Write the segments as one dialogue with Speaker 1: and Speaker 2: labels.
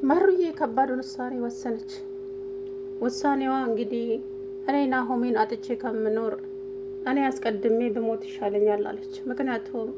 Speaker 1: መሩዬ ከባዱን ውሳኔ ወሰነች። ውሳኔዋ እንግዲህ እኔ ናሆሜን አጥቼ ከምኖር እኔ አስቀድሜ ብሞት ይሻለኛል አለች። ምክንያቱም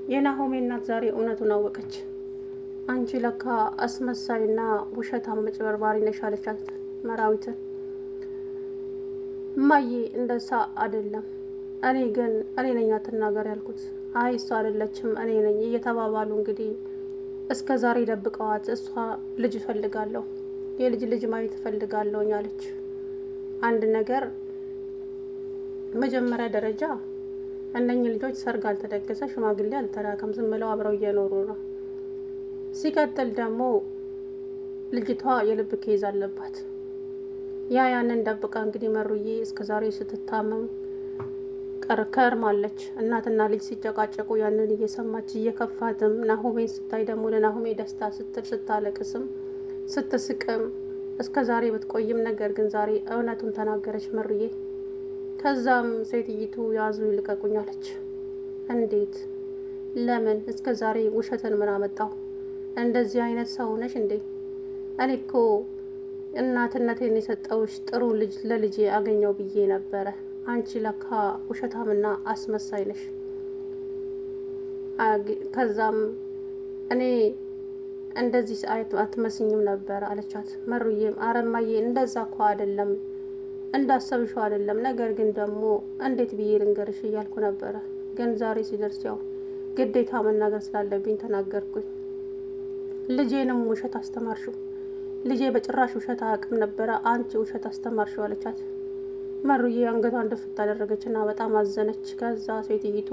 Speaker 1: የናሆሜ እናት ዛሬ እውነቱን አወቀች። አንቺ ለካ አስመሳይና ውሸታም መጭበርባሪ ነሽ አለቻት መራዊትን። እማዬ እንደዛ አይደለም፣ እኔ ነኝ አትናገር ያልኩት። አይ እሷ አይደለችም እኔ ነኝ እየተባባሉ እንግዲህ እስከ ዛሬ ደብቀዋት እሷ ልጅ እፈልጋለሁ የልጅ ማየት እፈልጋለሁ አለች። አንድ ነገር መጀመሪያ ደረጃ እነኚህ ልጆች ሰርግ አልተደገሰ፣ ሽማግሌ አልተላከም፣ ዝም ብለው አብረው እየኖሩ ነው። ሲቀጥል ደግሞ ልጅቷ የልብ ኬዝ አለባት። ያንን ደብቃ እንግዲህ መሩዬ እስከ ዛሬ ስትታመም ከርማለች። እናትና ልጅ ሲጨቃጨቁ ያንን እየሰማች እየከፋትም ናሆሜን ስታይ ደግሞ ለናሆሜ ደስታ ስትል ስታለቅስም ስትስቅም እስከ ዛሬ ብትቆይም ነገር ግን ዛሬ እውነቱን ተናገረች መሩዬ። ከዛም ሴትይቱ ያዙ ይልቀቁኝ አለች። እንዴት? ለምን? እስከ ዛሬ ውሸትን ምን አመጣው? እንደዚህ አይነት ሰው ነሽ እንዴ? እኔ እኮ እናትነቴን የሰጠውሽ ጥሩ ልጅ ለልጄ አገኘው ብዬ ነበረ። አንቺ ለካ ውሸታምና አስመሳይ ነሽ። ከዛም እኔ እንደዚህ አትመስኝም ነበር አለቻት። መሩዬም አረማዬ እንደዛ እኮ አይደለም እንዳሰብሽው አይደለም፣ ነገር ግን ደግሞ እንዴት ብዬ ልንገርሽ እያልኩ ነበረ፣ ግን ዛሬ ሲደርስ ያው ግዴታ መናገር ስላለብኝ ተናገርኩኝ። ልጄንም ውሸት አስተማርሽው። ልጄ በጭራሽ ውሸት አያውቅም ነበረ፣ አንቺ ውሸት አስተማርሽው አለቻት። መሩዬ አንገቷን ድፍት አደረገችና በጣም አዘነች። ከዛ ሴትይቱ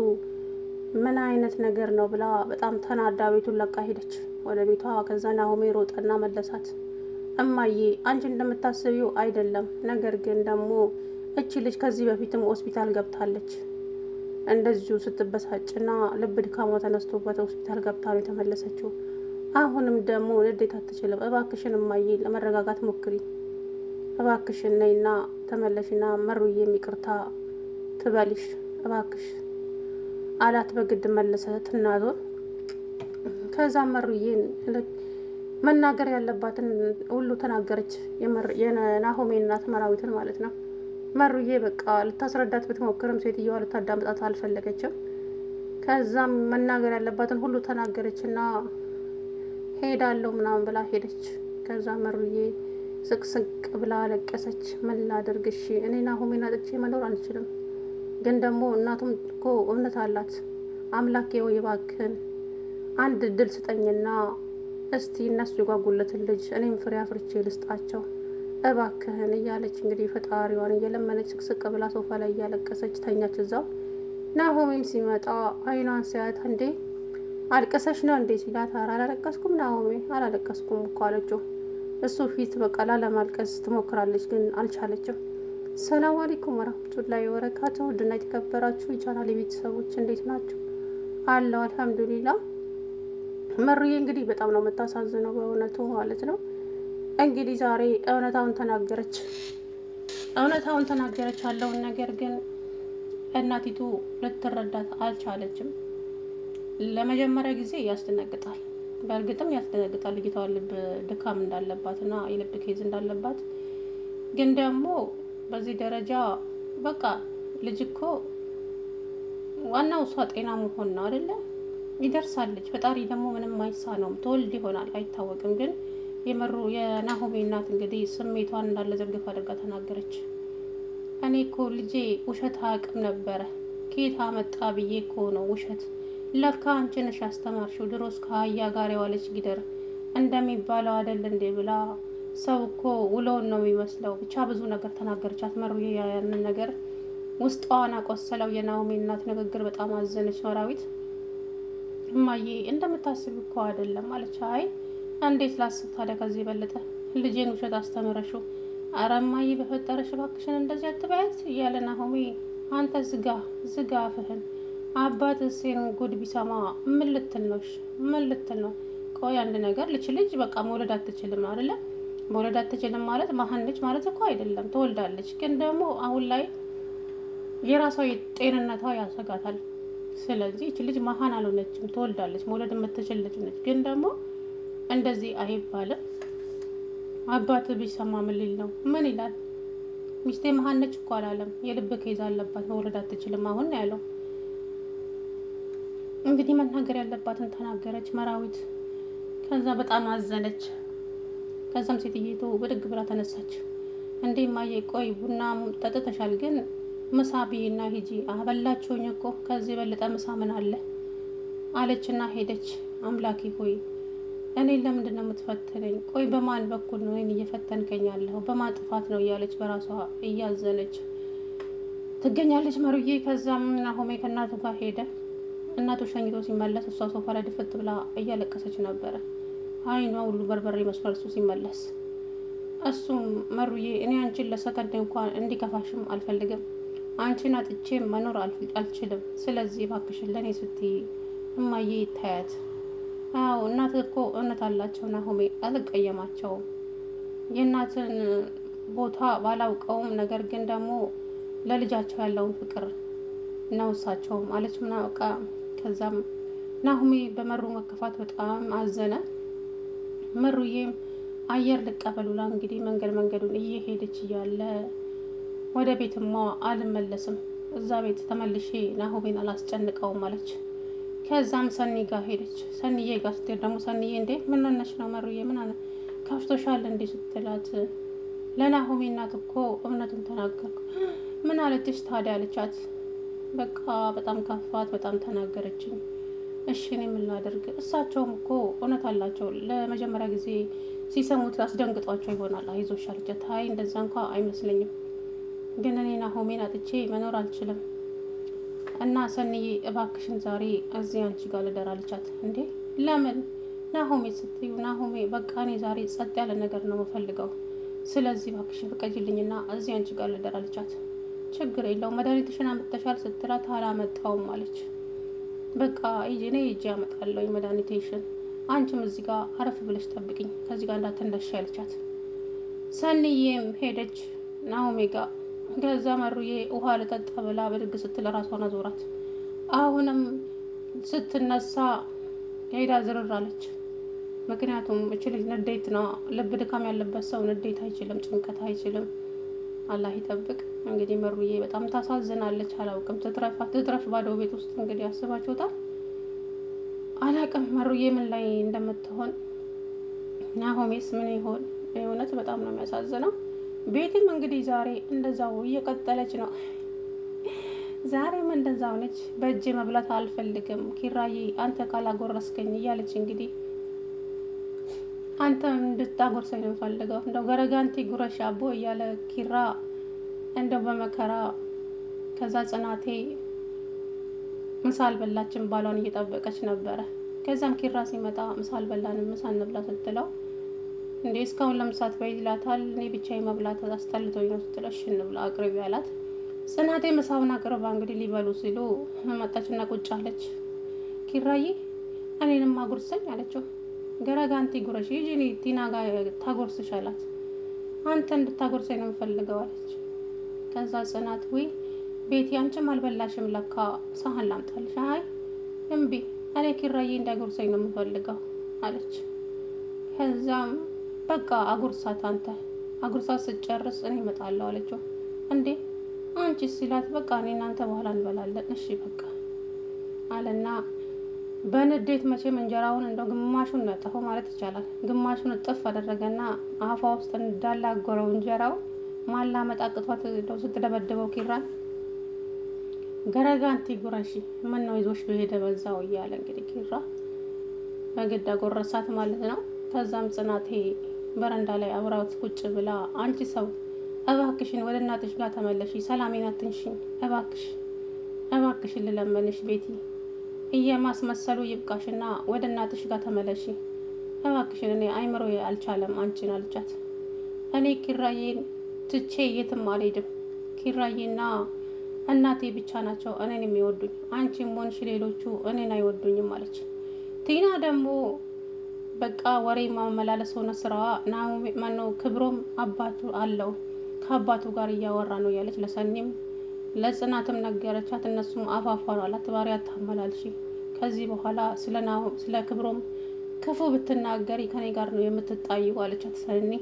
Speaker 1: ምን አይነት ነገር ነው ብላ በጣም ተናዳ ቤቱን ለቃ ሄደች ወደ ቤቷ። ከዛ ናሆሜ ሮጠና መለሳት። እማዬ አንቺ እንደምታስቢው አይደለም፣ ነገር ግን ደግሞ እቺ ልጅ ከዚህ በፊትም ሆስፒታል ገብታለች። እንደዚሁ ስትበሳጭና ልብ ድካሟ ተነስቶበት ሆስፒታል ገብታ ነው የተመለሰችው። አሁንም ደግሞ ንዴት አትችልም። እባክሽን እማዬ ለመረጋጋት ሞክሪ፣ እባክሽን ነይና ተመለሽና መሩዬ ይቅርታ ትበልሽ እባክሽ አላት በግድ መለሰት እናቱን። ከዛ መሩዬን መናገር ያለባትን ሁሉ ተናገረች። የናሆሜ እናት መራዊትን ማለት ነው። መሩዬ በቃ ልታስረዳት ብትሞክርም ሴትዮዋ ልታዳምጣት አልፈለገችም። ከዛም መናገር ያለባትን ሁሉ ተናገረችና ሄዳለሁ ምናምን ብላ ሄደች። ከዛ መሩዬ ስቅስቅ ብላ አለቀሰች። ምን ላድርግ? እሺ እኔ ናሆሜን አጥቼ መኖር አልችልም፣ ግን ደግሞ እናቱም እኮ እውነት አላት። አምላኬ ወይ እባክህን አንድ እድል ስጠኝና እስቲ እነሱ የጓጉለትን ልጅ እኔም ፍሬ አፍርቼ ልስጣቸው እባክህን እያለች እንግዲህ ፈጣሪዋን እየለመነች ስቅስቅ ብላ ሶፋ ላይ እያለቀሰች ተኛች እዛው። ናሆሜም ሲመጣ አይኗን ሲያት እንዴ አልቀሰሽ ነው እንዴ ሲላት፣ ኧረ አላለቀስኩም ናሆሜ አላለቀስኩም እኮ አለችው። እሱ ፊት በቃ ላለማልቀስ ትሞክራለች ግን አልቻለችም። ሰላም አለይኩም ወራህመቱላሂ ወበረካቱሁ። ውድና የተከበራችሁ የቻናሌ ቤተሰቦች እንዴት ናችሁ? አለው አልሐምዱሊላህ። መሩዬ እንግዲህ በጣም ነው የምታሳዝነው በእውነቱ ማለት ነው። እንግዲህ ዛሬ እውነታውን ተናገረች ያለውን ነገር ግን እናቲቱ ልትረዳት አልቻለችም። ለመጀመሪያ ጊዜ ያስደነግጣል፣ በእርግጥም ያስደነግጣል። ልጅቷ ልብ ድካም እንዳለባትና የልብ ኬዝ እንዳለባት ግን ደግሞ በዚህ ደረጃ በቃ ልጅ እኮ ዋናው እሷ ጤና መሆን ነው አይደለ? ይደርሳለች። ፈጣሪ ደግሞ ምንም አይሳነውም። ትወልድ ይሆናል አይታወቅም። ግን የናሆሜ እናት እንግዲህ ስሜቷን እንዳለ ዘርግፍ አድርጋ ተናገረች። እኔ እኮ ልጄ ውሸት አያውቅም ነበረ፣ ከየት አመጣ ብዬ እኮ ነው ውሸት። ለካ አንቺ ነሽ ያስተማርሽው። ድሮስ ከአህያ ጋር የዋለች ጊደር እንደሚባለው አይደል እንዴ ብላ ሰው እኮ ውሎውን ነው የሚመስለው። ብቻ ብዙ ነገር ተናገረቻት መሩዬ። ያንን ነገር ውስጧን አቆሰለው። የናሆሜ እናት ንግግር በጣም አዘነች መራዊት። እማዬ እንደምታስብ እኮ አይደለም አለች። አይ እንዴት ላስብ ታዲያ? ከዚህ የበለጠ ልጄን ውሸት አስተምረሽው። ኧረ እማዬ በፈጠረሽ እባክሽን እንደዚህ አትበያት እያለ ናሆሜ፣ አንተ ዝጋ አፍህን። አባት እሴን ጉድ ቢሰማ ምን ልትል ነው? ቆይ አንድ ነገር ልጅ በቃ መውለድ አትችልም አይደለ? መውለድ አትችልም ማለት መሀንች ማለት እኮ አይደለም። ትወልዳለች፣ ግን ደግሞ አሁን ላይ የራሷ ጤንነቷ ያሰጋታል። ስለዚህ እቺ ልጅ መሀን አልሆነችም፣ ትወልዳለች። መውለድ የምትችል ልጅ ነች። ግን ደግሞ እንደዚህ አይባልም። አባት ቢሰማ ምን ሊል ነው? ምን ይላል? ሚስቴ መሀን ነች እኮ አላለም። የልብ ኬዝ አለባት መውለድ አትችልም አሁን ነው ያለው። እንግዲህ መናገር ያለባትን ተናገረች መራዊት። ከዛ በጣም አዘነች። ከዛም ሴትየቱ ብድግ ብላ ተነሳች። እንዴ ማየ ቆይ ቡና ጠጥተሻል? ግን ምሳ ብይና ሂጂ። አበላችሁኝ እኮ ከዚህ በለጠ ምሳ ምን አለ አለችና ሄደች። አምላኬ ሆይ እኔን ለምንድን ነው የምትፈትነኝ? ቆይ በማን በኩል ነው እኔን እየፈተንከኝ ያለኸው? በማን ጥፋት ነው እያለች በራሷ እያዘነች ትገኛለች መሩዬ። ከዛም ናሆሜ ከእናቱ ጋር ሄደ። እናቱ ሸኝቶ ሲመለስ እሷ ሶፋ ላይ ድፍት ብላ እያለቀሰች ነበረ። አይኗ ሁሉ በርበሬ መስሏል እሱ ሲመለስ። እሱም መሩዬ እኔ አንቺን ለሰከንድ እንኳን እንዲከፋሽም አልፈልግም። አንቺን አጥቼ መኖር አልችልም። ስለዚህ እባክሽን ለእኔ ስትይ እማዬ ይታያት። አዎ እናት እኮ እውነት አላቸው ናሆሜ፣ አልቀየማቸውም። የእናትን ቦታ ባላውቀውም ነገር ግን ደግሞ ለልጃቸው ያለውን ፍቅር ነው እሳቸውም አለች ምናውቃ። ከዛም ናሆሜ በመሩ መከፋት በጣም አዘነ። መሩዬም አየር ልቀበሉላ እንግዲህ መንገዱን እየሄደች እያለ ወደ ቤትማ አልመለስም፣ እዛ ቤት ተመልሼ ናሆሜን አላስጨንቀውም አለች። ከዛም ሰኒ ጋር ሄደች። ሰኒዬ ጋር ስትሄድ ደግሞ ሰኒዬ እንዴ ምን ሆነሽ ነው መሩዬ ምን አለ ከፍቶሻል እንዴ ስትላት ለናሆሜ እናት እኮ እውነቱን ተናገርኩ። ምን አለችሽ ታዲያ አለቻት። በቃ በጣም ከፋት፣ በጣም ተናገረችኝ። እሺ እኔ ምን ላድርግ? እሳቸውም እኮ እውነት አላቸው። ለመጀመሪያ ጊዜ ሲሰሙት አስደንግጧቸው ይሆናል። አይዞሽ አለቻት። አይ እንደዛ እንኳ አይመስለኝም፣ ግን እኔ ናሆሜን አጥቼ መኖር አልችልም እና ሰኒዬ እባክሽን ዛሬ እዚህ አንቺ ጋር ልደር አለቻት። እንዴ ለምን ናሆሜ ስትዩ? ናሆሜ በቃ እኔ ዛሬ ጸጥ ያለ ነገር ነው የምፈልገው፣ ስለዚህ እባክሽን ፍቀጂልኝና እዚህ አንቺ ጋር ልደር አለቻት። ችግር የለውም መድኃኒትሽን አምጥተሻል ስትላት አላመጣውም አለች። በቃ እኔ ሂጅ ያመጣለሁ መድኃኒትሽን፣ አንቺም እዚህ ጋር አረፍ ብለሽ ጠብቂኝ፣ ከዚህ ጋር እንዳትነሻ ያለቻት። ሰኒዬም ሄደች ናሆሜ ጋር። ከዛ መሩዬ ውሃ ልጠጣ ብላ ብድግ ስትል ራሷን አዞራት። አሁንም ስትነሳ ሄዳ ዝርር አለች። ምክንያቱም እች ልጅ ንዴት ነው። ልብ ድካም ያለበት ሰው ንዴት አይችልም፣ ጭንቀት አይችልም። አላህ ይጠብቅ። እንግዲህ መሩዬ በጣም ታሳዝናለች። አላውቅም ትትረፍ ባዶ ቤት ውስጥ እንግዲህ አስባችሁታል። አላውቅም መሩዬ ምን ላይ እንደምትሆን። ናሆሜስ ምን ይሆን? እውነት በጣም ነው የሚያሳዝነው። ቤትም እንግዲህ ዛሬ እንደዛው እየቀጠለች ነው። ዛሬም እንደዛው ነች። በእጄ መብላት አልፈልግም ኪራዬ አንተ ካላጎረስከኝ እያለች እንግዲህ አንተ እንድታጎርሰኝ ነው የምፈልገው፣ እንደው ገረጋንቲ ጉረሽ አቦ እያለ ኪራ እንደው በመከራ። ከዛ ጽናቴ ምሳ አልበላችም፣ ባሏን እየጠበቀች ነበረ። ከዛም ኪራ ሲመጣ ምሳ አልበላንም ምሳ እንብላ ስትለው እንዴ እስካሁን ለምሳት በይ ይላታል። እኔ ብቻዬ መብላት አስጠልቶኝ ነው ስትለው እሺ እንብላ አቅርቢ አላት። ጽናቴ ምሳውን አቅርባ እንግዲህ ሊበሉ ሲሉ መጣችና ቁጭ አለች። ኪራዬ እኔንም አጉርሰኝ አለችው። ገረጋንቲ ጉረሽ ይጂኒ ቲና ጋር ታጎርስሽ አላት። አንተ እንድታጎርሰኝ ነው የምፈልገው አለች። ከዛ ጽናት ወይ ቤቲ አንቺም አልበላሽም ለካ ሳህን ላምጣልሽ። አይ እምቢ እኔ ኪራዬ እንዳጎርሰኝ ነው የምፈልገው አለች። ከዛም በቃ አጉርሳት አንተ አጉርሳት ስትጨርስ እኔ እመጣለሁ አለችው። እንዴ አንቺ ሲላት በቃ እኔ እናንተ በኋላ እንበላለን እሺ በቃ አለና በንዴት መቼም እንጀራውን እንደው ግማሹን ነጠፈው ማለት ይቻላል። ግማሹን እጥፍ አደረገና አፏ ውስጥ እንዳላጎረው እንጀራው ማላመጥ አቅቷት እንደው ስትደበድበው ኪራን ገረጋንቲ ጉረሺ ምን ነው ይዞሽ በሄደ በዛው እያለ እንግዲህ ኪራ በግድ አጎረሳት ማለት ነው። ከዛም ጽናቴ በረንዳ ላይ አብራውት ቁጭ ብላ አንቺ ሰው እባክሽን ወደ እናትሽ ጋር ተመለሺ፣ ሰላሜን አትንሽኝ፣ እባክሽን ልለመንሽ ቤቲ እየማስመሰሉ ይብቃሽና ወደ እናትሽ ጋር ተመለሺ እባክሽን፣ እኔ አይምሮዬ አልቻለም አንቺን አለቻት። እኔ ኪራዬን ትቼ የትም አልሄድም፣ ኪራዬና እናቴ ብቻ ናቸው እኔን የሚወዱኝ፣ አንቺም ሆንሽ ሌሎቹ እኔን አይወዱኝም አለች። ቲና ደግሞ በቃ ወሬ ማመላለስ ሆነ ስራዋ። ናሆሜ ማነው ክብሮም አባቱ አለው ከአባቱ ጋር እያወራ ነው ያለች ለሰኒም ለጽናትም ነገረቻት። እነሱም አፋፋሩ አላት ባሪ አታመላልሺ፣ ከዚህ በኋላ ስለ ክብሮም ክፉ ብትናገሪ ከኔ ጋር ነው የምትጣዩ አለቻት ሰኒ።